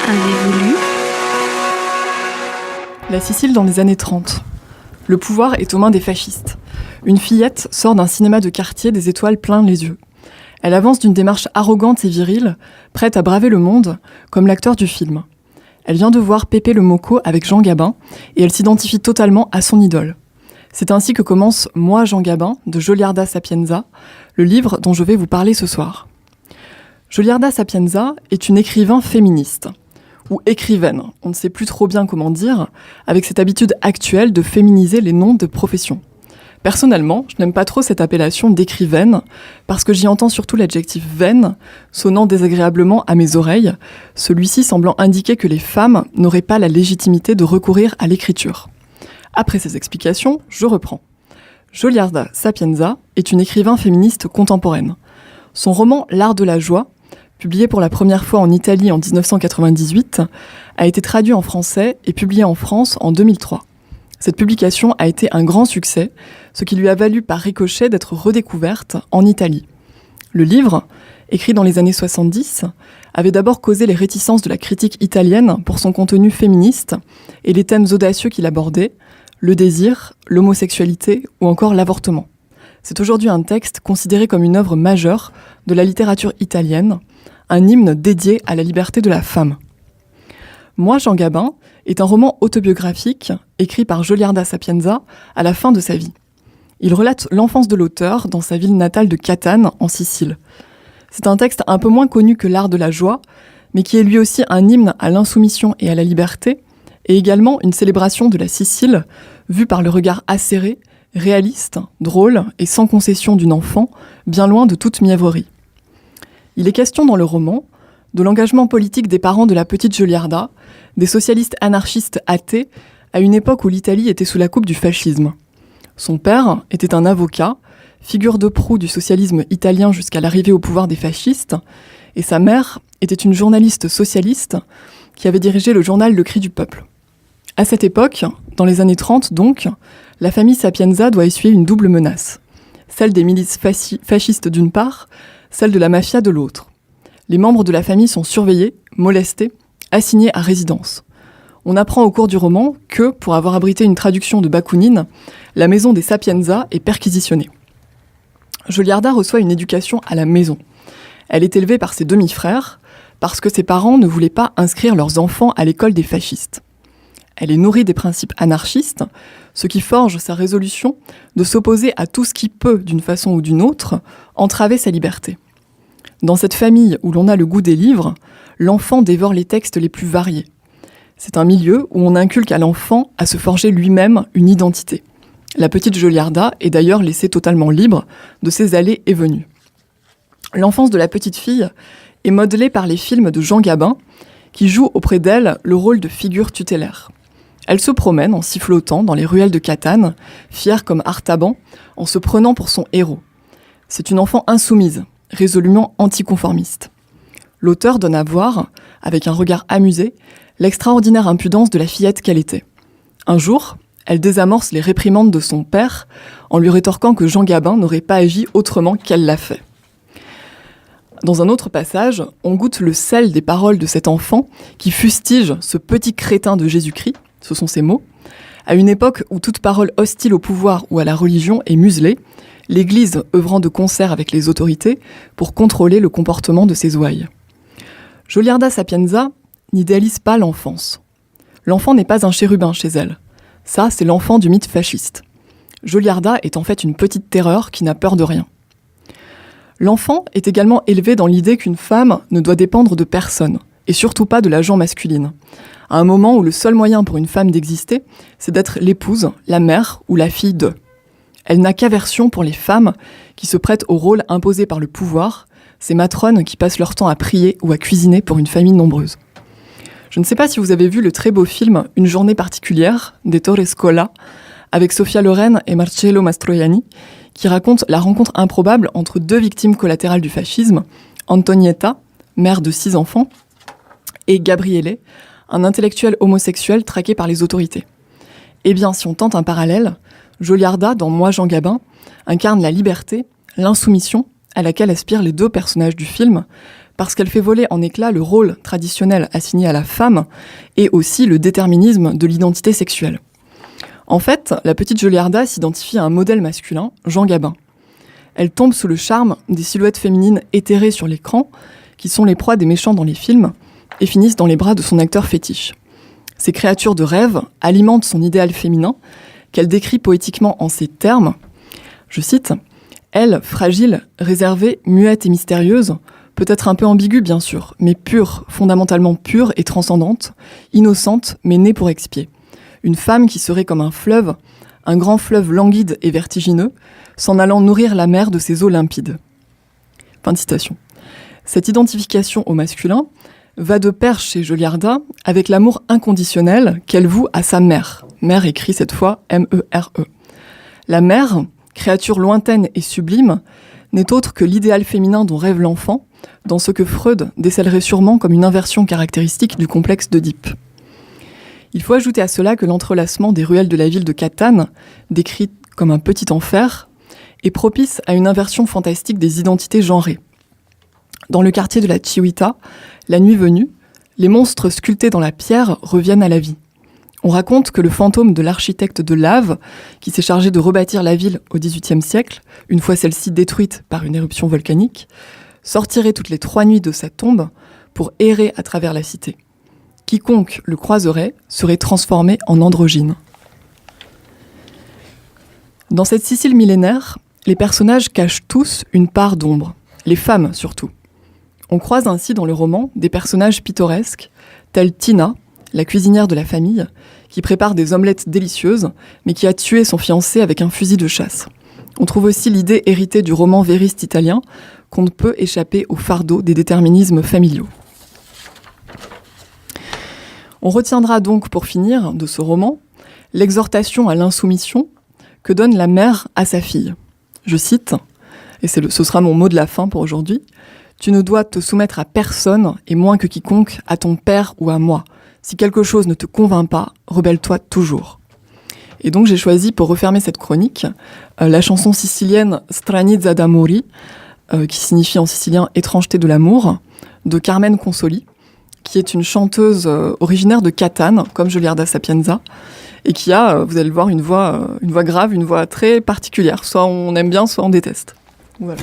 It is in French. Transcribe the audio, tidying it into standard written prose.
Avez-vous lu ? La Sicile dans les années 30. Le pouvoir est aux mains des fascistes. Une fillette sort d'un cinéma de quartier des étoiles plein les yeux. Elle avance d'une démarche arrogante et virile, prête à braver le monde, comme l'acteur du film. Elle vient de voir Pepe le Moco avec Jean Gabin, et elle s'identifie totalement à son idole. C'est ainsi que commence Moi, Jean Gabin, de Giuliarda Sapienza, le livre dont je vais vous parler ce soir. Giuliarda Sapienza est une écrivain féministe, ou écrivaine, on ne sait plus trop bien comment dire, avec cette habitude actuelle de féminiser les noms de professions. Personnellement, je n'aime pas trop cette appellation d'écrivaine, parce que j'y entends surtout l'adjectif « vaine », sonnant désagréablement à mes oreilles, celui-ci semblant indiquer que les femmes n'auraient pas la légitimité de recourir à l'écriture. Après ces explications, je reprends. Giuliarda Sapienza est une écrivain féministe contemporaine. Son roman « L'art de la joie », publié pour la première fois en Italie en 1998, a été traduit en français et publié en France en 2003. Cette publication a été un grand succès, ce qui lui a valu par ricochet d'être redécouverte en Italie. Le livre, écrit dans les années 70, avait d'abord causé les réticences de la critique italienne pour son contenu féministe et les thèmes audacieux qu'il abordait, le désir, l'homosexualité ou encore l'avortement. C'est aujourd'hui un texte considéré comme une œuvre majeure de la littérature italienne, un hymne dédié à la liberté de la femme. Moi, Jean Gabin est un roman autobiographique écrit par Giuliarda Sapienza à la fin de sa vie. Il relate l'enfance de l'auteur dans sa ville natale de Catane, en Sicile. C'est un texte un peu moins connu que L'art de la joie, mais qui est lui aussi un hymne à l'insoumission et à la liberté, et également une célébration de la Sicile, vue par le regard acéré, réaliste, drôle et sans concession d'une enfant, bien loin de toute mièvrerie. Il est question dans le roman de l'engagement politique des parents de la petite Giuliarda, des socialistes anarchistes athées, à une époque où l'Italie était sous la coupe du fascisme. Son père était un avocat, figure de proue du socialisme italien jusqu'à l'arrivée au pouvoir des fascistes, et sa mère était une journaliste socialiste qui avait dirigé le journal Le Cri du Peuple. À cette époque, dans les années 30 donc, la famille Sapienza doit essuyer une double menace. Celle des milices fascistes d'une part, celle de la mafia de l'autre. Les membres de la famille sont surveillés, molestés, assignés à résidence. On apprend au cours du roman que, pour avoir abrité une traduction de Bakounine, la maison des Sapienza est perquisitionnée. Giuliarda reçoit une éducation à la maison. Elle est élevée par ses demi-frères, parce que ses parents ne voulaient pas inscrire leurs enfants à l'école des fascistes. Elle est nourrie des principes anarchistes, ce qui forge sa résolution de s'opposer à tout ce qui peut, d'une façon ou d'une autre, entraver sa liberté. Dans cette famille où l'on a le goût des livres, l'enfant dévore les textes les plus variés. C'est un milieu où on inculque à l'enfant à se forger lui-même une identité. La petite Giuliarda est d'ailleurs laissée totalement libre de ses allées et venues. L'enfance de la petite fille est modelée par les films de Jean Gabin, qui joue auprès d'elle le rôle de figure tutélaire. Elle se promène en sifflotant dans les ruelles de Catane, fière comme Artaban, en se prenant pour son héros. C'est une enfant insoumise, résolument anticonformiste. L'auteur donne à voir, avec un regard amusé, l'extraordinaire impudence de la fillette qu'elle était. Un jour, elle désamorce les réprimandes de son père en lui rétorquant que Jean Gabin n'aurait pas agi autrement qu'elle l'a fait. Dans un autre passage, on goûte le sel des paroles de cet enfant qui fustige ce petit crétin de Jésus-Christ, ce sont ses mots, à une époque où toute parole hostile au pouvoir ou à la religion est muselée, l'Église œuvrant de concert avec les autorités pour contrôler le comportement de ses ouailles. Giuliarda Sapienza n'idéalise pas l'enfance. L'enfant n'est pas un chérubin chez elle. Ça, c'est l'enfant du mythe fasciste. Giuliarda est en fait une petite terreur qui n'a peur de rien. L'enfant est également élevé dans l'idée qu'une femme ne doit dépendre de personne, et surtout pas de la gent masculine. À un moment où le seul moyen pour une femme d'exister, c'est d'être l'épouse, la mère ou la fille de. Elle n'a qu'aversion pour les femmes qui se prêtent au rôle imposé par le pouvoir, ces matrones qui passent leur temps à prier ou à cuisiner pour une famille nombreuse. Je ne sais pas si vous avez vu le très beau film Une journée particulière d'Ettore Scola, avec Sophia Loren et Marcello Mastroianni, qui raconte la rencontre improbable entre deux victimes collatérales du fascisme, Antonietta, mère de 6 enfants, et Gabriele, un intellectuel homosexuel traqué par les autorités. Eh bien, si on tente un parallèle, Joliarda, dans Moi Jean Gabin, incarne la liberté, l'insoumission à laquelle aspirent les deux personnages du film, parce qu'elle fait voler en éclats le rôle traditionnel assigné à la femme et aussi le déterminisme de l'identité sexuelle. En fait, la petite Joliarda s'identifie à un modèle masculin, Jean Gabin. Elle tombe sous le charme des silhouettes féminines éthérées sur l'écran, qui sont les proies des méchants dans les films, et finissent dans les bras de son acteur fétiche. Ces créatures de rêve alimentent son idéal féminin, qu'elle décrit poétiquement en ces termes. Je cite « Elle, fragile, réservée, muette et mystérieuse, peut-être un peu ambiguë bien sûr, mais pure, fondamentalement pure et transcendante, innocente mais née pour expier. Une femme qui serait comme un fleuve, un grand fleuve languide et vertigineux, s'en allant nourrir la mer de ses eaux limpides. » Fin de citation. Cette identification au masculin va de pair chez Joliarda avec l'amour inconditionnel qu'elle voue à sa mère. Mère écrit cette fois M-E-R-E. La mère, créature lointaine et sublime, n'est autre que l'idéal féminin dont rêve l'enfant, dans ce que Freud décèlerait sûrement comme une inversion caractéristique du complexe d'Oedipe. Il faut ajouter à cela que l'entrelacement des ruelles de la ville de Catane, décrit comme un petit enfer, est propice à une inversion fantastique des identités genrées. Dans le quartier de la Chihuita, la nuit venue, les monstres sculptés dans la pierre reviennent à la vie. On raconte que le fantôme de l'architecte de Lave, qui s'est chargé de rebâtir la ville au XVIIIe siècle, une fois celle-ci détruite par une éruption volcanique, sortirait toutes les 3 nuits de sa tombe pour errer à travers la cité. Quiconque le croiserait serait transformé en androgyne. Dans cette Sicile millénaire, les personnages cachent tous une part d'ombre, les femmes surtout. On croise ainsi dans le roman des personnages pittoresques, tels Tina, la cuisinière de la famille, qui prépare des omelettes délicieuses, mais qui a tué son fiancé avec un fusil de chasse. On trouve aussi l'idée héritée du roman vériste italien qu'on ne peut échapper au fardeau des déterminismes familiaux. On retiendra donc, pour finir, de ce roman, l'exhortation à l'insoumission que donne la mère à sa fille. Je cite, et ce sera mon mot de la fin pour aujourd'hui, « Tu ne dois te soumettre à personne, et moins que quiconque, à ton père ou à moi. Si quelque chose ne te convainc pas, rebelle-toi toujours. » Et donc j'ai choisi, pour refermer cette chronique, la chanson sicilienne « Stranezza d'amori », qui signifie en sicilien « étrangeté de l'amour », de Carmen Consoli, qui est une chanteuse originaire de Catane, comme Joliarda Sapienza, et qui a, vous allez le voir, une voix grave, une voix très particulière. Soit on aime bien, soit on déteste. Voilà.